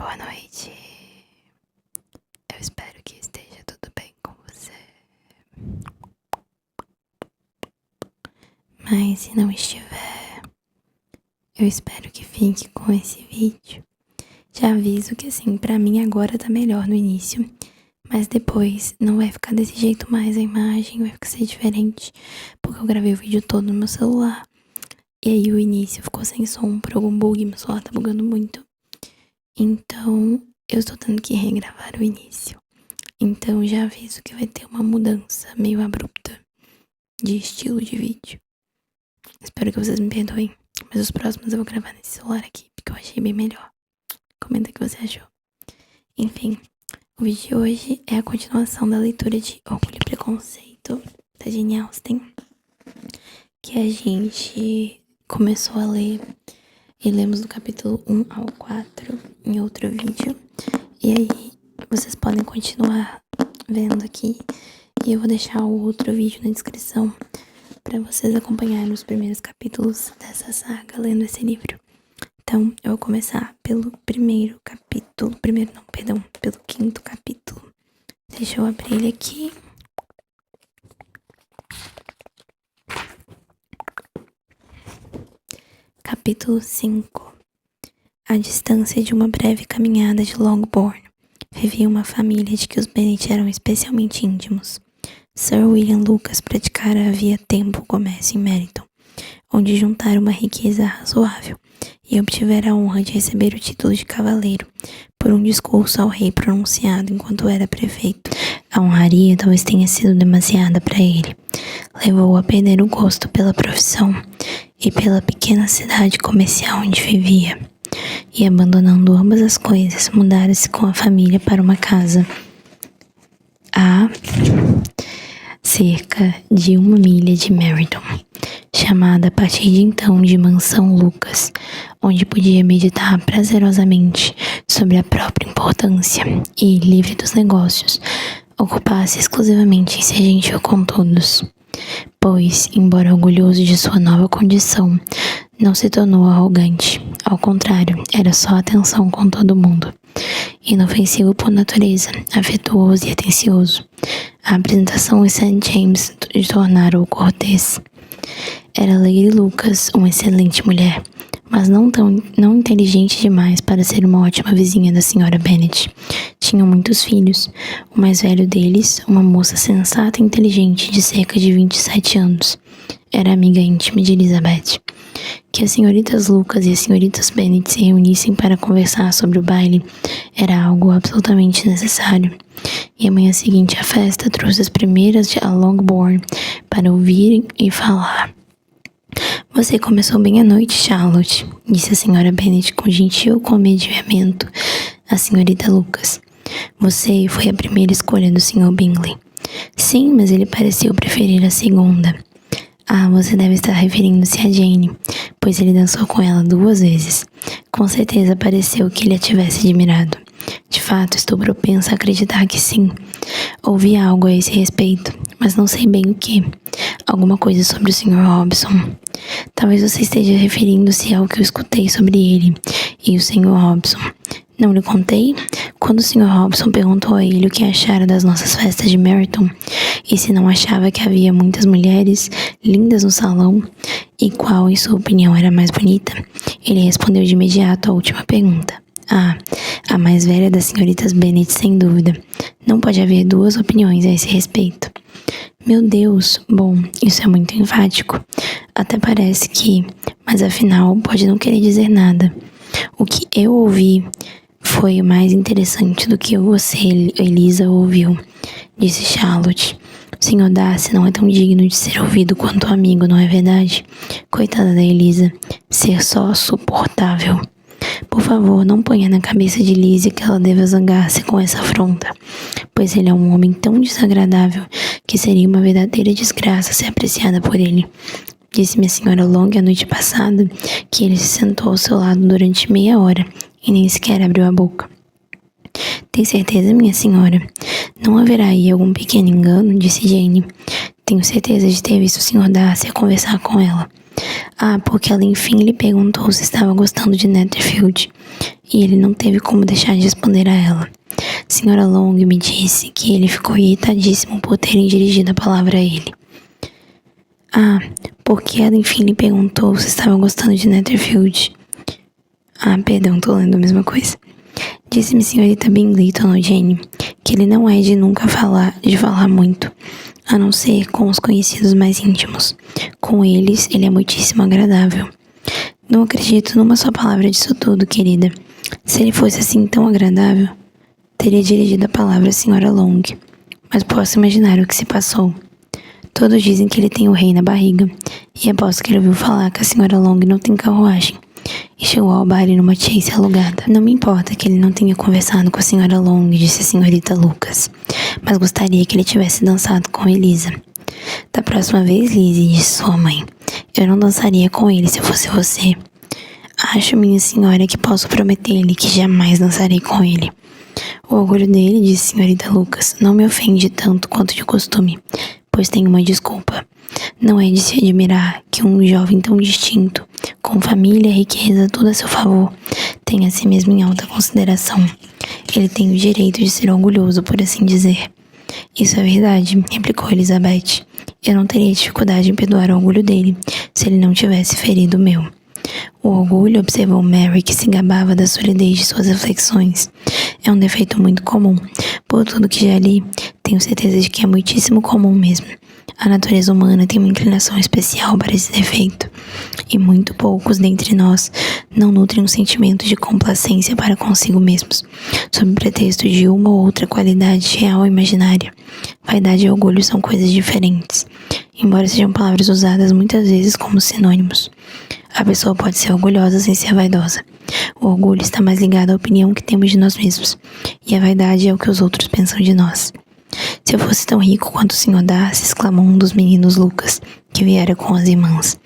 boa noite. Eu espero que esteja tudo bem com você. Mas se não estiver, eu espero que fique com esse vídeo. Já aviso que assim, pra mim agora tá melhor no início, mas depois não vai ficar desse jeito mais a imagem, vai ficar diferente, porque eu gravei o vídeo todo no meu celular. E aí o início ficou sem som por algum bug, meu celular tá bugando muito. Então eu estou tendo que regravar o início. Então já aviso que vai ter uma mudança meio abrupta de estilo de vídeo. Espero que vocês me perdoem, mas os próximos eu vou gravar nesse celular aqui, porque eu achei bem melhor. Comenta o que você achou. Enfim, o vídeo de hoje é a continuação da leitura de Orgulho e Preconceito, da Jane Austen, que a gente começou a ler e lemos do capítulo 1 ao 4 em outro vídeo. E aí vocês podem continuar vendo aqui e eu vou deixar o outro vídeo na descrição para vocês acompanharem os primeiros capítulos dessa saga lendo esse livro. Então eu vou começar pelo primeiro capítulo, pelo quinto capítulo. Deixa eu abrir ele aqui. Capítulo 5. À distância de uma breve caminhada de Longbourn, vivia uma família de que os Bennet eram especialmente íntimos. Sir William Lucas praticara havia tempo o comércio em Meryton, onde juntara uma riqueza razoável e obtivera a honra de receber o título de cavaleiro por um discurso ao rei pronunciado enquanto era prefeito. A honraria talvez tenha sido demasiada para ele. Levou-o a perder o gosto pela profissão e pela pequena cidade comercial onde vivia. E abandonando ambas as coisas, mudara-se com a família para uma casa a cerca de 1 milha de Meryton, chamada a partir de então de Mansão Lucas, onde podia meditar prazerosamente sobre a própria importância e, livre dos negócios, ocupar-se exclusivamente em ser gentil com todos. Pois, embora orgulhoso de sua nova condição, não se tornou arrogante. Ao contrário, era só atenção com todo mundo. Inofensivo por natureza, afetuoso e atencioso. A apresentação em St. James tornara-o cortês. Era Lady Lucas uma excelente mulher, mas não inteligente demais para ser uma ótima vizinha da Sra. Bennet. Tinham muitos filhos. O mais velho deles, uma moça sensata e inteligente de cerca de 27 anos. Era amiga íntima de Elizabeth. Que as senhoritas Lucas e as senhoritas Bennet se reunissem para conversar sobre o baile era algo absolutamente necessário. E a manhã seguinte à festa trouxe as primeiras a Longbourn para ouvirem e falar. Você começou bem a noite, Charlotte, disse a Sra. Bennet com gentil comedimento à senhorita Lucas. Você foi a primeira escolha do Sr. Bingley. Sim, mas ele pareceu preferir a segunda. Ah, você deve estar referindo-se a Jane, pois ele dançou com ela 2 vezes. Com certeza pareceu que ele a tivesse admirado. De fato, estou propensa a acreditar que sim. Ouvi algo a esse respeito, mas não sei bem o que. Alguma coisa sobre o Sr. Hobson. Talvez você esteja referindo-se ao que eu escutei sobre ele e o Sr. Hobson. Não lhe contei? Quando o Sr. Hobson perguntou a ele o que achara das nossas festas de Meryton, e se não achava que havia muitas mulheres lindas no salão, e qual, em sua opinião, era a mais bonita, ele respondeu de imediato à última pergunta. Ah, a mais velha das senhoritas Bennet, sem dúvida. Não pode haver 2 opiniões a esse respeito. Meu Deus, bom, isso é muito enfático. Até parece que, mas afinal, pode não querer dizer nada. O que eu ouvi foi mais interessante do que você, Elisa, ouviu, disse Charlotte. O Sr. Darcy não é tão digno de ser ouvido quanto amigo, não é verdade? Coitada da Elisa, ser só suportável. Por favor, não ponha na cabeça de Lizzie que ela deva zangar-se com essa afronta, pois ele é um homem tão desagradável que seria uma verdadeira desgraça ser apreciada por ele. Disse-me a senhora Long a noite passada que ele se sentou ao seu lado durante meia hora e nem sequer abriu a boca. Tem certeza, minha senhora? Não haverá aí algum pequeno engano, disse Jane. Tenho certeza de ter visto o Sr. Darcy a conversar com ela. Ah, porque ela enfim lhe perguntou se estava gostando de Netherfield. e ele não teve como deixar de responder a ela. Senhora Long me disse que ele ficou irritadíssimo por terem dirigido a palavra a ele. Ah, porque ela enfim lhe perguntou se estava gostando de Netherfield. Ah, perdão, tô lendo a mesma coisa. Disse-me senhorita Bingley, tornou Jane, que ele não é de nunca falar muito, a não ser com os conhecidos mais íntimos. Com eles, ele é muitíssimo agradável. Não acredito numa só palavra disso tudo, querida. Se ele fosse assim tão agradável, teria dirigido a palavra à senhora Long. Mas posso imaginar o que se passou. Todos dizem que ele tem o rei na barriga, e aposto que ele ouviu falar que a senhora Long não tem carruagem, e chegou ao baile numa chaise alugada. Não me importa que ele não tenha conversado com a senhora Long, disse a senhorita Lucas, mas gostaria que ele tivesse dançado com Elisa. Da próxima vez, Lizzie, disse sua mãe, eu não dançaria com ele se fosse você. Acho, minha senhora, que posso prometer-lhe que jamais dançarei com ele. O orgulho dele, disse a senhorita Lucas, não me ofende tanto quanto de costume, pois tenho uma desculpa. Não é de se admirar que um jovem tão distinto, com família, riqueza, tudo a seu favor, tenha a si mesmo em alta consideração. Ele tem o direito de ser orgulhoso, por assim dizer. Isso é verdade, replicou Elizabeth. Eu não teria dificuldade em perdoar o orgulho dele, se ele não tivesse ferido o meu. O orgulho, observou Mary, que se gabava da solidez de suas reflexões, é um defeito muito comum. Por tudo que já li, tenho certeza de que é muitíssimo comum mesmo. A natureza humana tem uma inclinação especial para esse defeito, e muito poucos dentre nós não nutrem um sentimento de complacência para consigo mesmos, sob pretexto de uma ou outra qualidade real ou imaginária. Vaidade e orgulho são coisas diferentes, embora sejam palavras usadas muitas vezes como sinônimos. A pessoa pode ser orgulhosa sem ser vaidosa. O orgulho está mais ligado à opinião que temos de nós mesmos, e a vaidade é o que os outros pensam de nós. Se eu fosse tão rico quanto o Sr. Darcy, exclamou um dos meninos Lucas, que viera com as irmãs.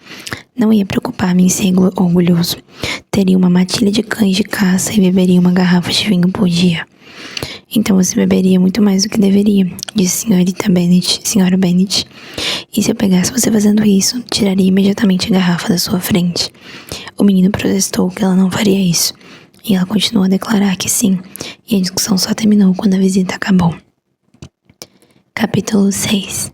Não ia preocupar-me em ser orgulhoso. Teria uma matilha de cães de caça e beberia uma garrafa de vinho por dia. Então você beberia muito mais do que deveria, disse senhora Bennet. E se eu pegasse você fazendo isso, tiraria imediatamente a garrafa da sua frente. O menino protestou que ela não faria isso, e ela continuou a declarar que sim, e a discussão só terminou quando a visita acabou. Capítulo 6.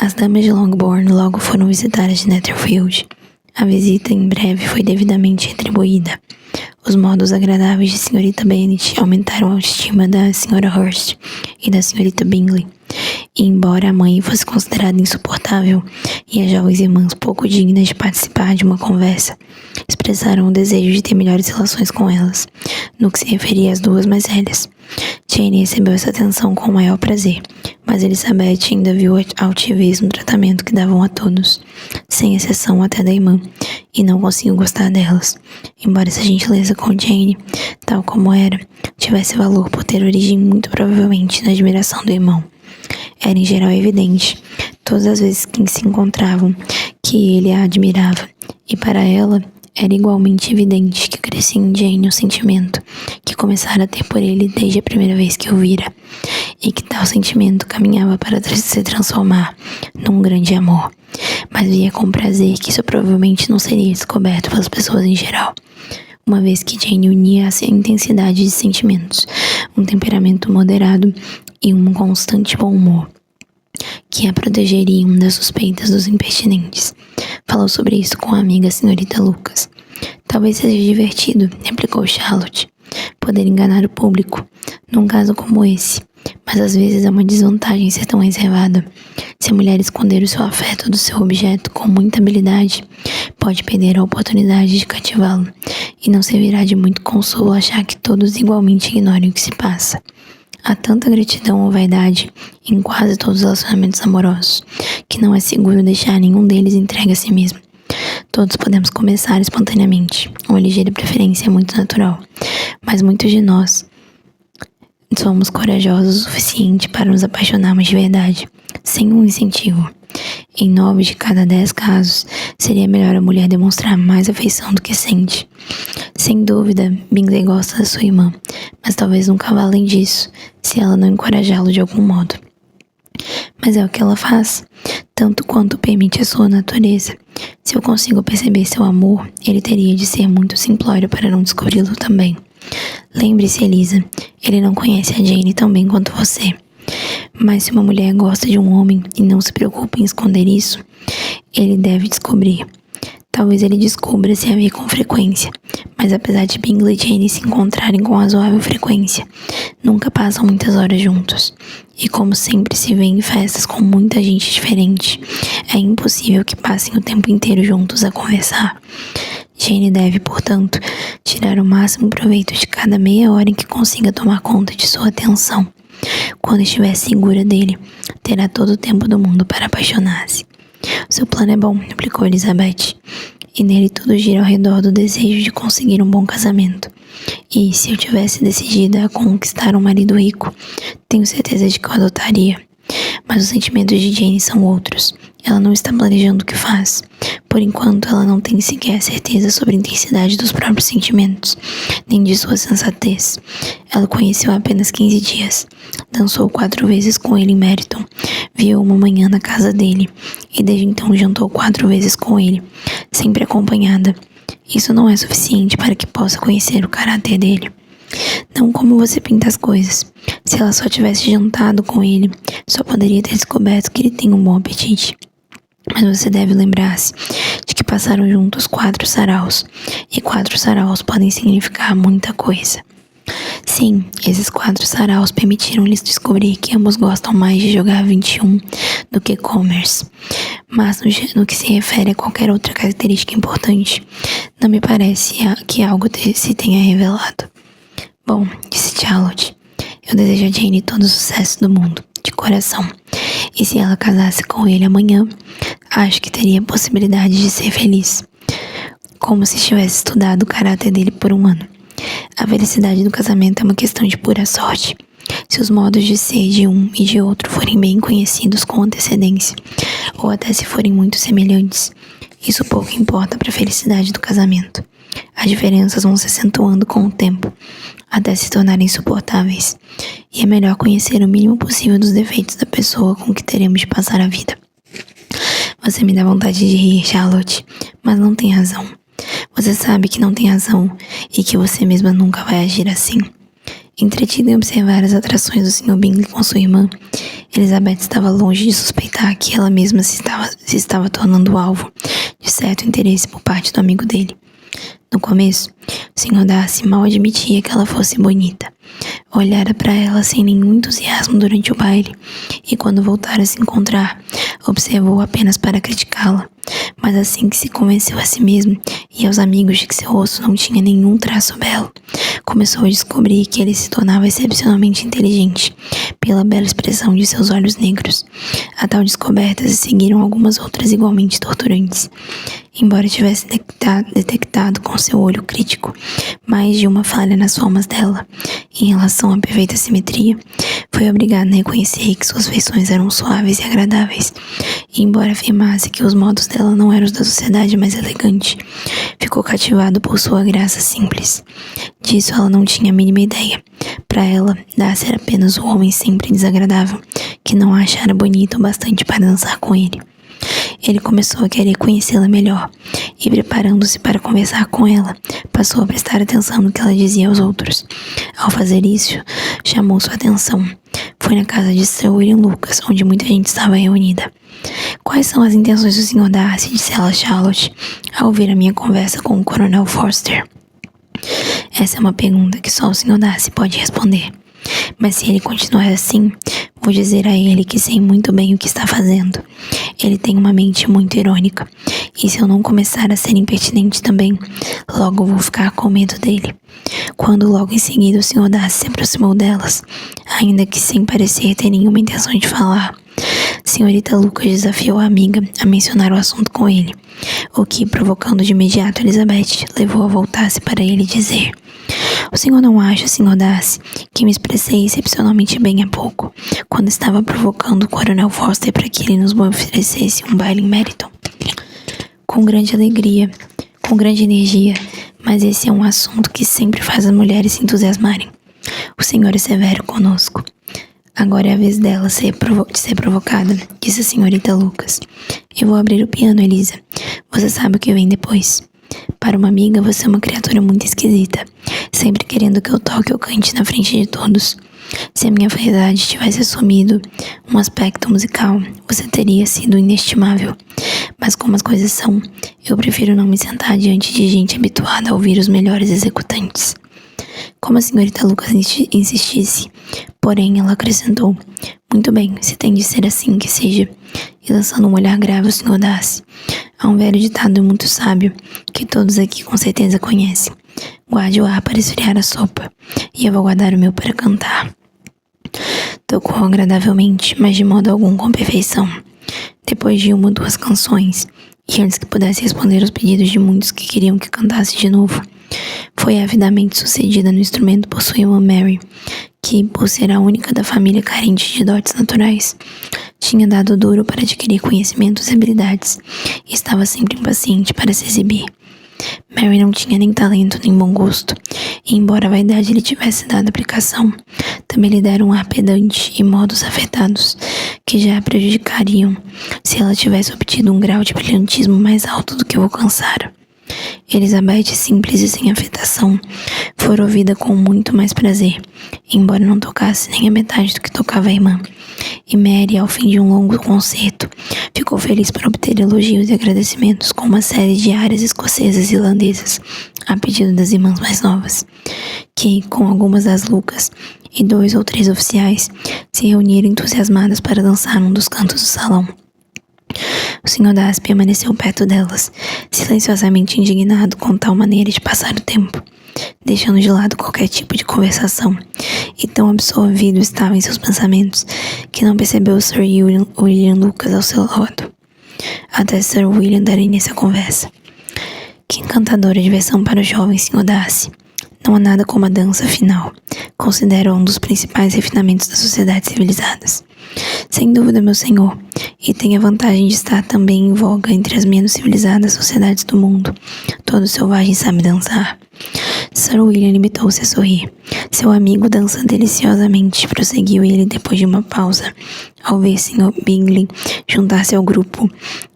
As damas de Longbourn logo foram visitar as de Netherfield. A visita em breve foi devidamente retribuída. Os modos agradáveis de senhorita Bennet aumentaram a autoestima da senhora Hurst e da senhorita Bingley. E embora a mãe fosse considerada insuportável e as jovens irmãs pouco dignas de participar de uma conversa, expressaram o desejo de ter melhores relações com elas, no que se referia às duas mais velhas. Jane recebeu essa atenção com o maior prazer, mas Elizabeth ainda viu altivez no tratamento que davam a todos, sem exceção até da irmã, e não conseguiu gostar delas, embora essa gentileza com Jane, tal como era, tivesse valor por ter origem muito provavelmente na admiração do irmão. Era em geral evidente, todas as vezes que se encontravam, que ele a admirava, e para ela era igualmente evidente que crescia em Jane o sentimento que começara a ter por ele desde a primeira vez que o vira, e que tal sentimento caminhava para se transformar num grande amor, mas via com prazer que isso provavelmente não seria descoberto pelas pessoas em geral, uma vez que Jane unia a intensidade de sentimentos, um temperamento moderado e um constante bom humor, que a protegeriam das suspeitas dos impertinentes. Falou sobre isso com a amiga senhorita Lucas. Talvez seja divertido, replicou Charlotte, poder enganar o público, num caso como esse, mas às vezes é uma desvantagem ser tão reservada. Se a mulher esconder o seu afeto do seu objeto com muita habilidade, pode perder a oportunidade de cativá-lo, e não servirá de muito consolo achar que todos igualmente ignorem o que se passa. Há tanta gratidão ou vaidade em quase todos os relacionamentos amorosos, que não é seguro deixar nenhum deles entregue a si mesmo. Todos podemos começar espontaneamente, uma ligeira preferência é muito natural, mas muitos de nós somos corajosos o suficiente para nos apaixonarmos de verdade, sem um incentivo. Em 9 de cada 10 casos, seria melhor a mulher demonstrar mais afeição do que sente. Sem dúvida, Bingley gosta da sua irmã, mas talvez nunca vá além disso, se ela não encorajá-lo de algum modo. Mas é o que ela faz. tanto quanto permite a sua natureza. Se eu consigo perceber seu amor, ele teria de ser muito simplório para não descobri-lo também. Lembre-se, Elisa, ele não conhece a Jane tão bem quanto você. Mas se uma mulher gosta de um homem e não se preocupa em esconder isso, ele deve descobrir. Talvez ele descubra se a vê com frequência, mas apesar de Bingley e Jane se encontrarem com razoável frequência, nunca passam muitas horas juntos. E como sempre se vê em festas com muita gente diferente, é impossível que passem o tempo inteiro juntos a conversar. Jane deve, portanto, tirar o máximo proveito de cada meia hora em que consiga tomar conta de sua atenção. Quando estiver segura dele, terá todo o tempo do mundo para apaixonar-se. Seu plano é bom, replicou Elizabeth, e nele tudo gira ao redor do desejo de conseguir um bom casamento. E, se eu tivesse decidida a conquistar um marido rico, tenho certeza de que o adotaria. Mas os sentimentos de Jane são outros. Ela não está planejando o que faz. Por enquanto, ela não tem sequer certeza sobre a intensidade dos próprios sentimentos, nem de sua sensatez. Ela o conheceu há apenas 15 dias. Dançou 4 vezes com ele em Meryton. Viu uma manhã na casa dele. E desde então jantou 4 vezes com ele, sempre acompanhada. Isso não é suficiente para que possa conhecer o caráter dele. Não como você pinta as coisas. Se ela só tivesse jantado com ele, só poderia ter descoberto que ele tem um bom apetite. Mas você deve lembrar-se de que passaram juntos 4 saraus, e 4 saraus podem significar muita coisa. Sim, esses 4 saraus permitiram-lhes descobrir que ambos gostam mais de jogar 21 do que commerce. Mas no que se refere a qualquer outra característica importante, não me parece que algo se tenha revelado. Bom, disse Charlotte, eu desejo a Jane todo o sucesso do mundo, de coração. E se ela casasse com ele amanhã, acho que teria a possibilidade de ser feliz. Como se tivesse estudado o caráter dele por um ano. A felicidade do casamento é uma questão de pura sorte. Se os modos de ser de um e de outro forem bem conhecidos com antecedência, ou até se forem muito semelhantes, isso pouco importa para a felicidade do casamento. As diferenças vão se acentuando com o tempo, até se tornarem insuportáveis, e é melhor conhecer o mínimo possível dos defeitos da pessoa com que teremos de passar a vida. Você me dá vontade de rir, Charlotte, mas não tem razão. Você sabe que não tem razão e que você mesma nunca vai agir assim. Entretida em observar as atrações do Sr. Bingley com sua irmã, Elizabeth estava longe de suspeitar que ela mesma se estava tornando alvo de certo interesse por parte do amigo dele. No começo, o Sr. Darcy mal admitia que ela fosse bonita. Olhara para ela sem nenhum entusiasmo durante o baile, e quando voltaram a se encontrar, observou apenas para criticá-la. Mas assim que se convenceu a si mesmo e aos amigos de que seu rosto não tinha nenhum traço belo, começou a descobrir que ele se tornava excepcionalmente inteligente pela bela expressão de seus olhos negros. A tal descoberta se seguiram algumas outras igualmente torturantes. Embora tivesse detectado com seu olho crítico mais de uma falha nas formas dela em relação à perfeita simetria, foi obrigado a reconhecer que suas feições eram suaves e agradáveis, e embora afirmasse que os modos dela não eram os da sociedade mais elegante, ficou cativado por sua graça simples. Disso ela não tinha a mínima ideia. Para ela, Darcy era apenas o homem sempre desagradável, que não a achara bonita o bastante para dançar com ele. Ele começou a querer conhecê-la melhor, e preparando-se para conversar com ela, passou a prestar atenção no que ela dizia aos outros. Ao fazer isso, chamou sua atenção. Foi na casa de Sir William Lucas, onde muita gente estava reunida. Quais são as intenções do Sr. Darcy? Disse ela a Charlotte, ao ouvir a minha conversa com o Coronel Forster. Essa é uma pergunta que só o Sr. Darcy pode responder. Mas se ele continuar assim, vou dizer a ele que sei muito bem o que está fazendo. Ele tem uma mente muito irônica, e se eu não começar a ser impertinente também, logo vou ficar com medo dele. Quando logo em seguida o Sr. Darcy se aproximou delas, ainda que sem parecer ter nenhuma intenção de falar, Senhorita Lucas desafiou a amiga a mencionar o assunto com ele, o que, provocando de imediato Elizabeth, levou a voltar-se para ele e dizer: o senhor não acha, Sr. Darcy, que me expressei excepcionalmente bem há pouco, quando estava provocando o Coronel Forster para que ele nos oferecesse um baile em Meryton? Com grande alegria, com grande energia, mas esse é um assunto que sempre faz as mulheres se entusiasmarem. O senhor é severo conosco. Agora é a vez dela de ser provocada, disse a senhorita Lucas. Eu vou abrir o piano, Elisa. Você sabe o que vem depois. Para uma amiga, você é uma criatura muito esquisita, sempre querendo que eu toque ou cante na frente de todos. Se a minha vaidade tivesse assumido um aspecto musical, você teria sido inestimável. Mas como as coisas são, eu prefiro não me sentar diante de gente habituada a ouvir os melhores executantes. Como a senhorita Lucas insistisse, porém ela acrescentou: muito bem, se tem de ser assim, que seja. E lançando um olhar grave ao Sr. Darcy: há um velho ditado muito sábio, que todos aqui com certeza conhecem. Guarde o ar para esfriar a sopa, e eu vou guardar o meu para cantar. Tocou agradavelmente, mas de modo algum com perfeição. Depois de uma ou duas canções, e antes que pudesse responder aos pedidos de muitos que queriam que cantasse de novo, foi avidamente sucedida no instrumento por sua irmã Mary, que, por ser a única da família carente de dotes naturais, tinha dado duro para adquirir conhecimentos e habilidades, e estava sempre impaciente para se exibir. Mary não tinha nem talento nem bom gosto, e embora a vaidade lhe tivesse dado aplicação, também lhe deram um ar pedante e modos afetados, que já a prejudicariam se ela tivesse obtido um grau de brilhantismo mais alto do que o alcançara. Elizabeth, simples e sem afetação, fora ouvida com muito mais prazer, embora não tocasse nem a metade do que tocava a irmã. E Mary, ao fim de um longo concerto, ficou feliz por obter elogios e agradecimentos com uma série de áreas escocesas e irlandesas, a pedido das irmãs mais novas, que, com algumas das Lucas e 2 ou 3 oficiais, se reuniram entusiasmadas para dançar num dos cantos do salão. O Sr. Darcy permaneceu perto delas, silenciosamente indignado com tal maneira de passar o tempo, deixando de lado qualquer tipo de conversação, e tão absorvido estava em seus pensamentos que não percebeu Sir William Lucas ao seu lado, até Sir William dar início à conversa. Que encantadora diversão para o jovem Sr. Darcy! Não há nada como a dança, afinal. Considero um dos principais refinamentos das sociedades civilizadas. Sem dúvida, meu senhor, e tem a vantagem de estar também em voga entre as menos civilizadas sociedades do mundo. Todo selvagem sabe dançar. Sir William limitou-se a sorrir. Seu amigo dança deliciosamente, prosseguiu ele depois de uma pausa, ao ver Sr. Bingley juntar-se ao grupo.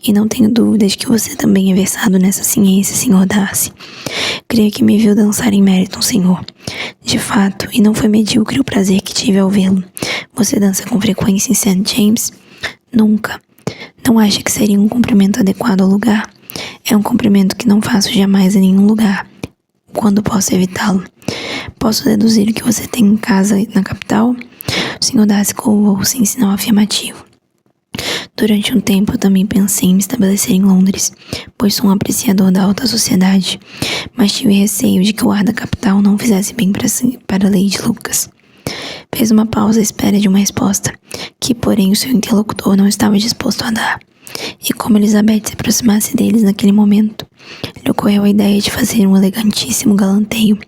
E não tenho dúvidas de que você também é versado nessa ciência, Sr. Darcy. Creio que me viu dançar em Meryton, senhor. De fato, e não foi medíocre o prazer que tive ao vê-lo. Você dança com frequência em St. James? Nunca. Não acha que seria um cumprimento adequado ao lugar? É um cumprimento que não faço jamais em nenhum lugar. Quando posso evitá-lo? Posso deduzir o que você tem em casa na capital? O Sr. Darcy curvou-se em sinal afirmativo. Durante um tempo eu também pensei em me estabelecer em Londres, pois sou um apreciador da alta sociedade, mas tive receio de que o ar da capital não fizesse bem para Lady Lucas. Fez uma pausa à espera de uma resposta, que porém o seu interlocutor não estava disposto a dar. E como Elizabeth se aproximasse deles naquele momento, lhe ocorreu a ideia de fazer um elegantíssimo galanteio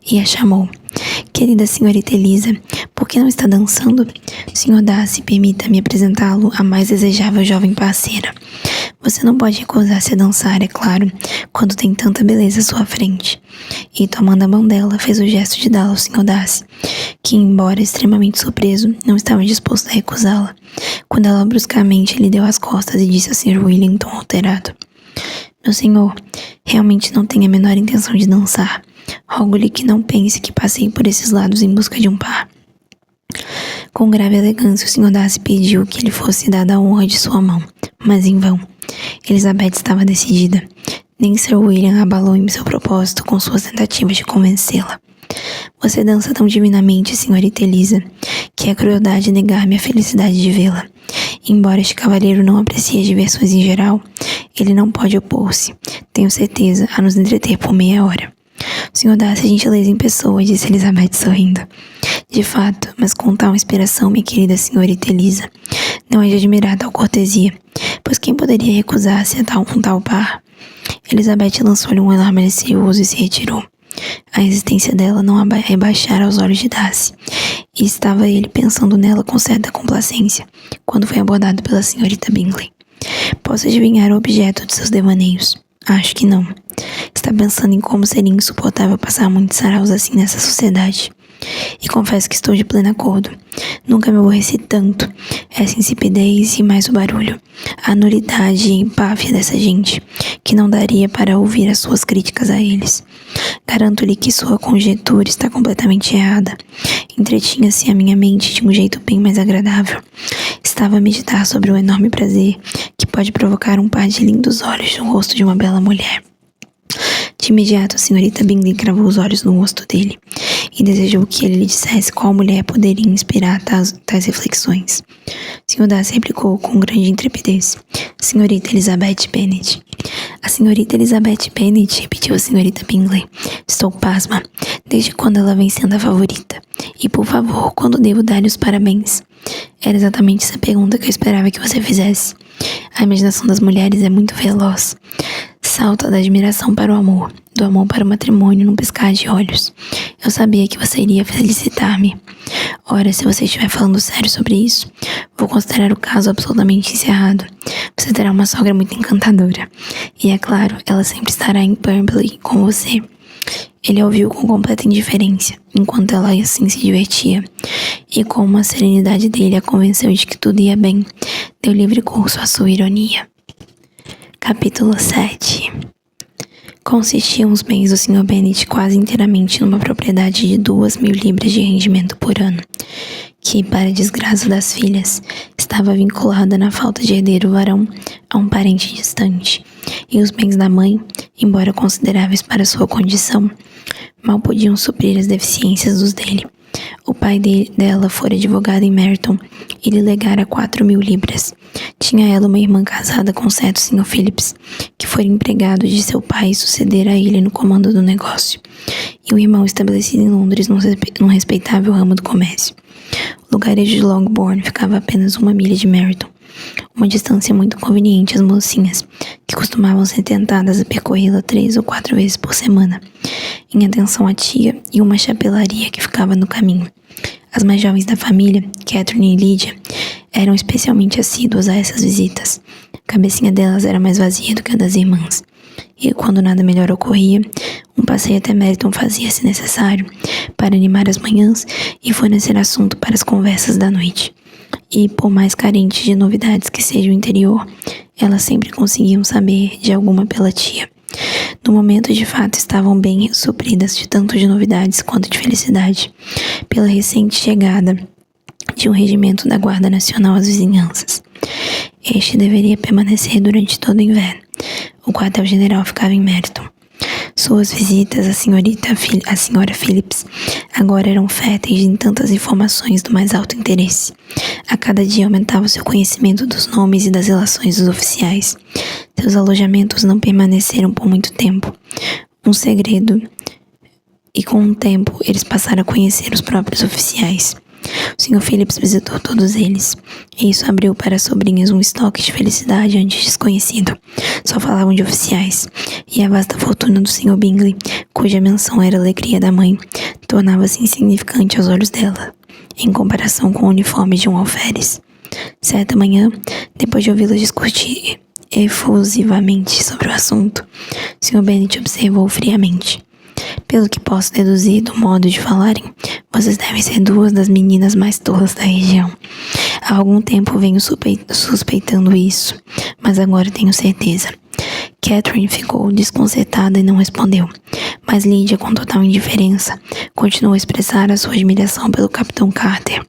e a chamou. Querida senhorita Elisa, por que não está dançando? Sr. Darcy, permita-me apresentá-lo à mais desejável jovem parceira. Você não pode recusar-se a dançar, é claro, quando tem tanta beleza à sua frente. E, tomando a mão dela, fez o gesto de dá-la ao Sr. Darcy, que, embora extremamente surpreso, não estava disposto a recusá-la, quando ela bruscamente lhe deu as costas e disse ao Sr. William em tom alterado: meu senhor, realmente não tenho a menor intenção de dançar. Rogo-lhe que não pense que passei por esses lados em busca de um par. Com grave elegância, o Sr. Darcy pediu que lhe fosse dada a honra de sua mão, mas em vão. Elizabeth estava decidida. Nem Sir William abalou em seu propósito com suas tentativas de convencê-la. Você dança tão divinamente, senhorita Elisa, que é crueldade negar-me a felicidade de vê-la. Embora este cavalheiro não aprecie as diversões em geral, ele não pode opor-se, tenho certeza, a nos entreter por meia hora. O Sr. Darcy é gentileza em pessoa, disse Elizabeth sorrindo. De fato, mas com tal inspiração, minha querida senhorita Elisa, não é de admirar tal cortesia, pois quem poderia recusar-se a um tal par? Elizabeth lançou-lhe um olhar malicioso e se retirou. A existência dela não a rebaixara aos olhos de Darcy, e estava ele pensando nela com certa complacência, quando foi abordado pela senhorita Bingley. Posso adivinhar o objeto de seus devaneios? Acho que não. Está pensando em como seria insuportável passar muitos saraus assim nessa sociedade. E confesso que estou de pleno acordo. Nunca me aborreci tanto. Essa insipidez e mais o barulho. A nulidade e empáfia dessa gente, que não daria para ouvir as suas críticas a eles. Garanto-lhe que sua conjectura está completamente errada. Entretinha-se a minha mente de um jeito bem mais agradável. Estava a meditar sobre o enorme prazer que pode provocar um par de lindos olhos no rosto de uma bela mulher. De imediato, a senhorita Bingley cravou os olhos no rosto dele e desejou que ele lhe dissesse qual mulher poderia inspirar tais reflexões. Sr. Darcy replicou com grande intrepidez: Senhorita Elizabeth Bennet. A senhorita Elizabeth Bennet, repetiu a senhorita Bingley. Estou pasma. Desde quando ela vem sendo a favorita? E, por favor, quando devo dar-lhe os parabéns? Era exatamente essa pergunta que eu esperava que você fizesse. A imaginação das mulheres é muito veloz. Salta da admiração para o amor, do amor para o matrimônio num piscar de olhos. Eu sabia que você iria felicitar-me. Ora, se você estiver falando sério sobre isso, vou considerar o caso absolutamente encerrado. Você terá uma sogra muito encantadora. E é claro, ela sempre estará em Pemberley com você. Ele a ouviu com completa indiferença, enquanto ela assim se divertia. E com uma serenidade dele a convenceu de que tudo ia bem, deu livre curso à sua ironia. Capítulo 7. Consistiam os bens do Sr. Bennet quase inteiramente numa propriedade de 2.000 libras de rendimento por ano, que, para a desgraça das filhas, estava vinculada na falta de herdeiro varão a um parente distante, e os bens da mãe, embora consideráveis para sua condição, mal podiam suprir as deficiências dos dele. O pai dela fora advogado em Meryton e lhe legara 4.000 libras. Tinha ela uma irmã casada com certo Sr. Phillips, que fora empregado de seu pai e sucedera a ele no comando do negócio, e um irmão estabelecido em Londres num respeitável ramo do comércio. O lugarejo de Longbourn ficava a apenas 1 milha de Meryton, uma distância muito conveniente às mocinhas, que costumavam ser tentadas a percorrê-la 3 ou 4 vezes por semana, em atenção à tia e uma chapelaria que ficava no caminho. As mais jovens da família, Catherine e Lydia, eram especialmente assíduas a essas visitas. A cabecinha delas era mais vazia do que a das irmãs. E, quando nada melhor ocorria, um passeio até Meryton fazia-se necessário para animar as manhãs e fornecer assunto para as conversas da noite. E, por mais carente de novidades que seja o interior, elas sempre conseguiam saber de alguma pela tia. No momento, de fato, estavam bem supridas de tanto de novidades quanto de felicidade, pela recente chegada de um regimento da Guarda Nacional às vizinhanças. Este deveria permanecer durante todo o inverno. O quartel-general ficava em Meryton. Suas visitas à senhora Phillips agora eram férteis em tantas informações do mais alto interesse. A cada dia aumentava o seu conhecimento dos nomes e das relações dos oficiais. Seus alojamentos não permaneceram por muito tempo um segredo, e com o tempo eles passaram a conhecer os próprios oficiais. O Sr. Phillips visitou todos eles, e isso abriu para as sobrinhas um estoque de felicidade antes desconhecido. Só falavam de oficiais, e a vasta fortuna do Sr. Bingley, cuja menção era a alegria da mãe, tornava-se insignificante aos olhos dela, em comparação com o uniforme de um alferes. Certa manhã, depois de ouvi-la discutir efusivamente sobre o assunto, o Sr. Bennet observou friamente: pelo que posso deduzir do modo de falarem, vocês devem ser 2 das meninas mais tolas da região. Há algum tempo venho suspeitando isso, mas agora tenho certeza. Catherine ficou desconcertada e não respondeu, mas Lydia, com total indiferença, continuou a expressar a sua admiração pelo Capitão Carter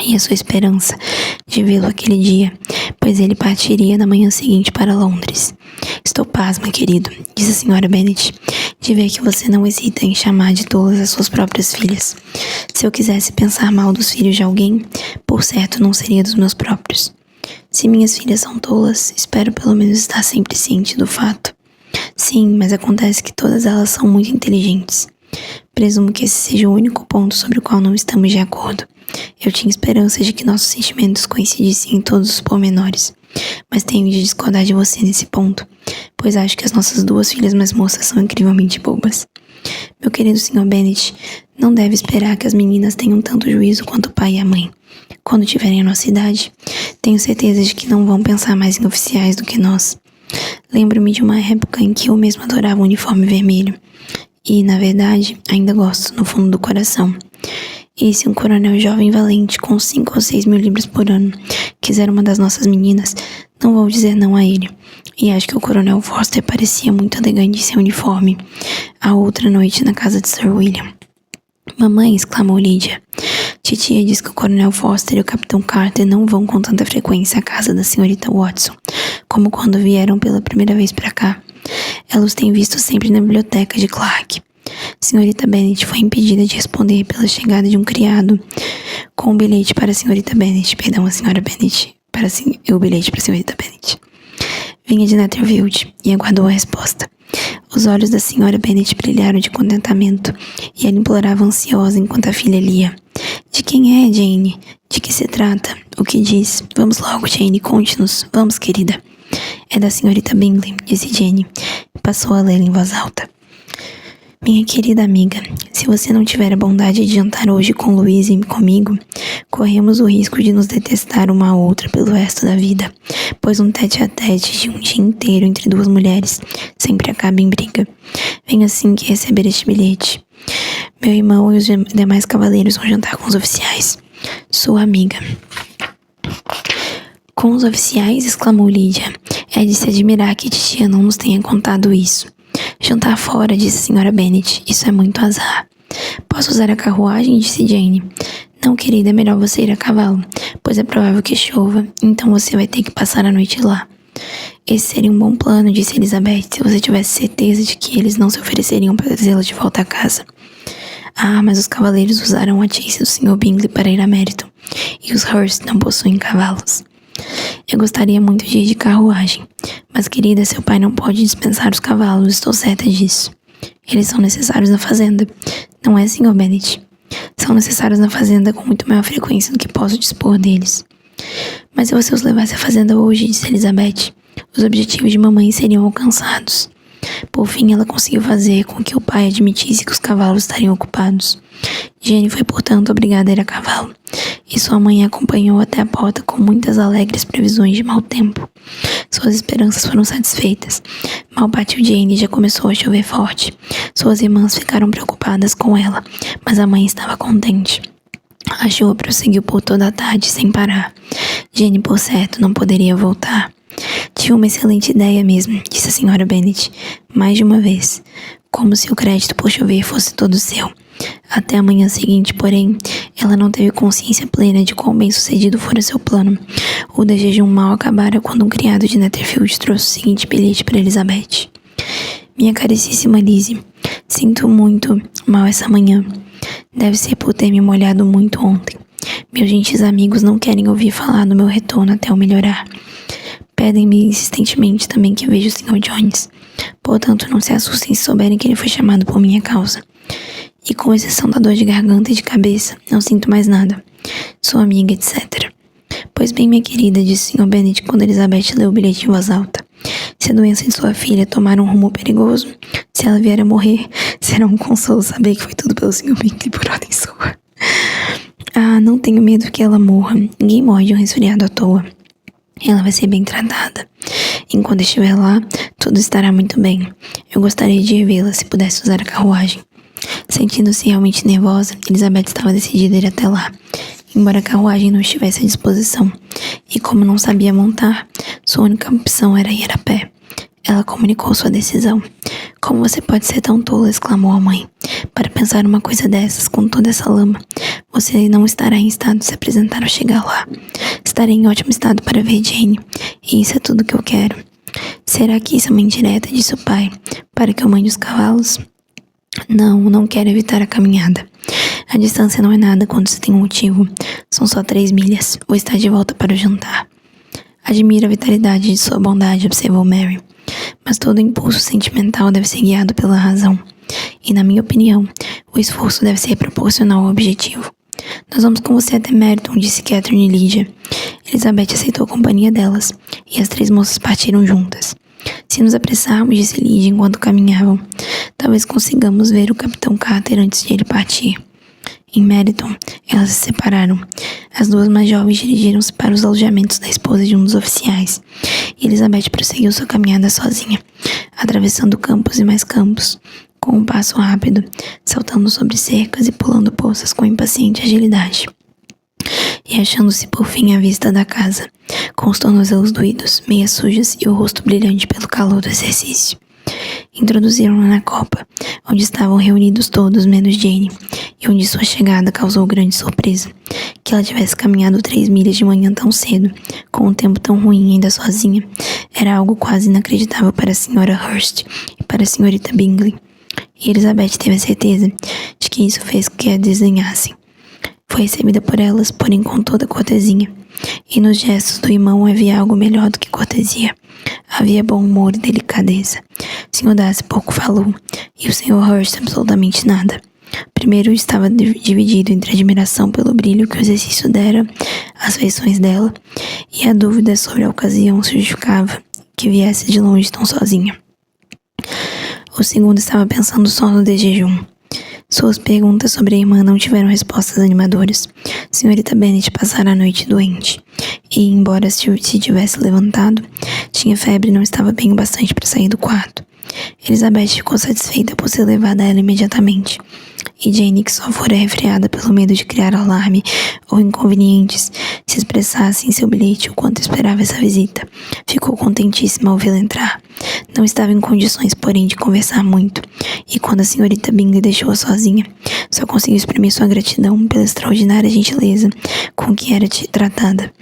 e a sua esperança de vê-lo aquele dia, pois ele partiria na manhã seguinte para Londres. Estou pasma, querido, disse a senhora Bennet, de ver que você não hesita em chamar de tolas as suas próprias filhas. Se eu quisesse pensar mal dos filhos de alguém, por certo não seria dos meus próprios. Se minhas filhas são tolas, espero pelo menos estar sempre ciente do fato. Sim, mas acontece que todas elas são muito inteligentes. Presumo que esse seja o único ponto sobre o qual não estamos de acordo. Eu tinha esperança de que nossos sentimentos coincidissem em todos os pormenores, mas tenho de discordar de você nesse ponto, pois acho que as nossas 2 filhas mais moças são incrivelmente bobas. Meu querido Sr. Bennet, não deve esperar que as meninas tenham tanto juízo quanto o pai e a mãe. Quando tiverem a nossa idade, tenho certeza de que não vão pensar mais em oficiais do que nós. Lembro-me de uma época em que eu mesmo adorava o uniforme vermelho. E, na verdade, ainda gosto, no fundo do coração. E se um coronel jovem e valente com 5 ou 6 mil libras por ano quiser uma das nossas meninas, não vou dizer não a ele. E acho que o coronel Foster parecia muito elegante em seu uniforme a outra noite na casa de Sir William. Mamãe, exclamou Lydia. Titia diz que o coronel Foster e o capitão Carter não vão com tanta frequência à casa da senhorita Watson, como quando vieram pela primeira vez para cá. Ela os tem visto sempre na biblioteca de Clark. Senhorita Bennet foi impedida de responder pela chegada de um criado com um bilhete para a senhorita Bennet. Perdão, a senhora Bennet. O bilhete para a senhorita Bennet. Vinha de Netherfield e aguardou a resposta. Os olhos da senhora Bennet brilharam de contentamento e ela implorava ansiosa enquanto a filha lia. De quem é, Jane? De que se trata? O que diz? Vamos logo, Jane, conte-nos. Vamos, querida. É da senhorita Bingley, disse Jane. Passou a ler em voz alta. Minha querida amiga, se você não tiver a bondade de jantar hoje com Louise e comigo, corremos o risco de nos detestar uma a outra pelo resto da vida, pois um tete-a-tete de um dia inteiro entre duas mulheres sempre acaba em briga. Venha assim que receber este bilhete. Meu irmão e os demais cavaleiros vão jantar com os oficiais. Sua amiga. Com os oficiais? Exclamou Lydia. É de se admirar que titia não nos tenha contado isso. Jantar fora, disse a senhora Bennet. Isso é muito azar. Posso usar a carruagem? Disse Jane. Não, querida, é melhor você ir a cavalo, pois é provável que chova, então você vai ter que passar a noite lá. Esse seria um bom plano, disse Elizabeth, se você tivesse certeza de que eles não se ofereceriam para trazê-la de volta a casa. Ah, mas os cavaleiros usaram a chase do Sr. Bingley para ir a Meryton, e os Hurst não possuem cavalos. Eu gostaria muito de ir de carruagem, mas querida, seu pai não pode dispensar os cavalos, estou certa disso. Eles são necessários na fazenda, não é, Sr. Bennet? São necessários na fazenda com muito maior frequência do que posso dispor deles. Mas se você os levasse à fazenda hoje, disse Elizabeth, os objetivos de mamãe seriam alcançados. Por fim, ela conseguiu fazer com que o pai admitisse que os cavalos estariam ocupados. Jane foi, portanto, obrigada a ir a cavalo, e sua mãe a acompanhou até a porta com muitas alegres previsões de mau tempo. Suas esperanças foram satisfeitas. Mal partiu Jane e já começou a chover forte. Suas irmãs ficaram preocupadas com ela, mas a mãe estava contente. A chuva prosseguiu por toda a tarde sem parar. Jane, por certo, não poderia voltar. Tinha uma excelente ideia mesmo, disse a senhora Bennet, mais de uma vez, como se o crédito por chover fosse todo seu. Até a manhã seguinte, porém, ela não teve consciência plena de quão bem sucedido fora seu plano. O de jejum mal acabara quando um criado de Netherfield trouxe o seguinte bilhete para Elizabeth. Minha caríssima Lizzie, sinto muito mal essa manhã. Deve ser por ter me molhado muito ontem. Meus gentis amigos não querem ouvir falar do meu retorno até eu melhorar. Pedem-me insistentemente também que veja o Sr. Jones. Portanto, não se assustem se souberem que ele foi chamado por minha causa. E com exceção da dor de garganta e de cabeça, não sinto mais nada. Sou amiga, etc. Pois bem, minha querida, disse o Sr. Bennet quando Elizabeth leu o bilhete em voz alta. Se a doença de sua filha tomar um rumo perigoso, se ela vier a morrer, será um consolo saber que foi tudo pelo Sr. Bingley por ordem sua. Ah, não tenho medo que ela morra. Ninguém morre de um resfriado à toa. Ela vai ser bem tratada. Enquanto estiver lá, tudo estará muito bem. Eu gostaria de vê-la se pudesse usar a carruagem. Sentindo-se realmente nervosa, Elizabeth estava decidida a ir até lá, embora a carruagem não estivesse à disposição. E como não sabia montar, sua única opção era ir a pé. Ela comunicou sua decisão. Como você pode ser tão tola, exclamou a mãe, para pensar uma coisa dessas com toda essa lama. Você não estará em estado de se apresentar ao chegar lá. Estarei em ótimo estado para ver Jane, e isso é tudo que eu quero. Será que isso é uma indireta, disse o pai, para que eu mande os cavalos? Não quero evitar a caminhada. A distância não é nada quando se tem um motivo. São só 3 milhas. Vou estar de volta para o jantar. Admiro a vitalidade de sua bondade, observou Mary. Mas todo impulso sentimental deve ser guiado pela razão. E, na minha opinião, o esforço deve ser proporcional ao objetivo. Nós vamos com você até Meryton, disse Catherine e Lydia. Elizabeth aceitou a companhia delas, e as 3 moças partiram juntas. Se nos apressarmos, disse Lydia enquanto caminhavam, talvez consigamos ver o capitão Carter antes de ele partir. Em Meryton, elas se separaram. As 2 mais jovens dirigiram-se para os alojamentos da esposa de um dos oficiais, e Elizabeth prosseguiu sua caminhada sozinha, atravessando campos e mais campos, com um passo rápido, saltando sobre cercas e pulando poças com impaciente agilidade. E achando-se por fim à vista da casa, com os tornozelos doídos, meias sujas e o rosto brilhante pelo calor do exercício. Introduziram-na na copa, onde estavam reunidos todos menos Jane, e onde sua chegada causou grande surpresa. Que ela tivesse caminhado 3 milhas de manhã tão cedo, com um tempo tão ruim ainda sozinha, era algo quase inacreditável para a Sra. Hurst e para a Srta. Bingley. E Elizabeth teve a certeza de que isso fez com que a desdenhassem. Foi recebida por elas, porém com toda cortesia. E nos gestos do irmão havia algo melhor do que cortesia. Havia bom humor e delicadeza. Sr. Darcy pouco falou, e o Sr. Hurst absolutamente nada. Primeiro estava dividido entre a admiração pelo brilho que o exercício dera às feições dela, e a dúvida sobre a ocasião se justificava que viesse de longe tão sozinha. O segundo estava pensando só no desjejum. Suas perguntas sobre a irmã não tiveram respostas animadoras. Srta. Bennet passara a noite doente, e, embora se tivesse levantado, tinha febre e não estava bem o bastante para sair do quarto. Elizabeth ficou satisfeita por ser levada a ela imediatamente, e Jane, que só fora resfriada pelo medo de criar alarme ou inconvenientes, se expressasse em seu bilhete o quanto esperava essa visita. Ficou contentíssima ao vê-la entrar. Não estava em condições, porém, de conversar muito, e quando a Srta. Bingley deixou-a sozinha, só conseguiu exprimir sua gratidão pela extraordinária gentileza com que era tratada.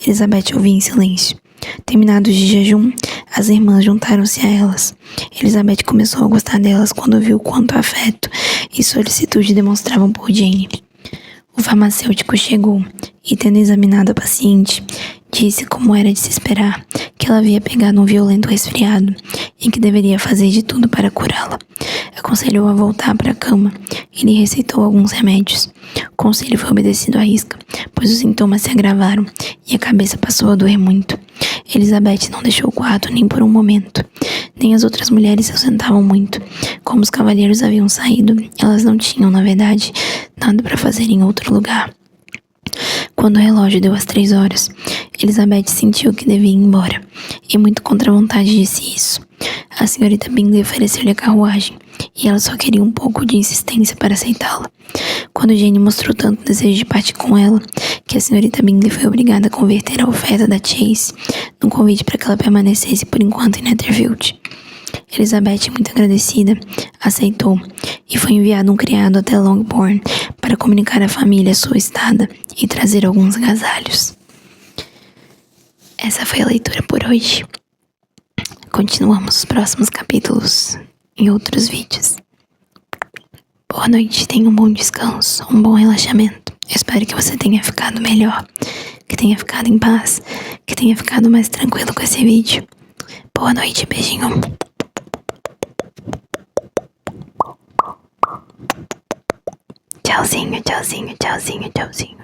Elizabeth ouvia em silêncio. Terminados de jejum, as irmãs juntaram-se a elas. Elizabeth começou a gostar delas quando viu quanto afeto e solicitude demonstravam por Jane. O farmacêutico chegou e, tendo examinado a paciente, disse, como era de se esperar, que ela havia pegado um violento resfriado e que deveria fazer de tudo para curá-la. Aconselhou-a a voltar para a cama e lhe receitou alguns remédios. O conselho foi obedecido à risca, pois os sintomas se agravaram e a cabeça passou a doer muito. Elizabeth não deixou o quarto nem por um momento. Nem as outras mulheres se ausentavam muito. Como os cavalheiros haviam saído, elas não tinham, na verdade, nada para fazer em outro lugar. Quando o relógio deu as 3 horas, Elizabeth sentiu que devia ir embora, e muito contra a vontade disse isso. A Srta. Bingley ofereceu-lhe a carruagem, e ela só queria um pouco de insistência para aceitá-la. Quando Jane mostrou tanto desejo de partir com ela, que a Srta. Bingley foi obrigada a converter a oferta da Chase num convite para que ela permanecesse por enquanto em Netherfield. Elizabeth, muito agradecida, aceitou, e foi enviado um criado até Longbourn para comunicar à família sua estada e trazer alguns agasalhos. Essa foi a leitura por hoje. Continuamos os próximos capítulos em outros vídeos. Boa noite, tenha um bom descanso, um bom relaxamento. Eu espero que você tenha ficado melhor, que tenha ficado em paz, que tenha ficado mais tranquilo com esse vídeo. Boa noite, beijinho. Tchauzinho, tchauzinho, tchauzinho, tchauzinho.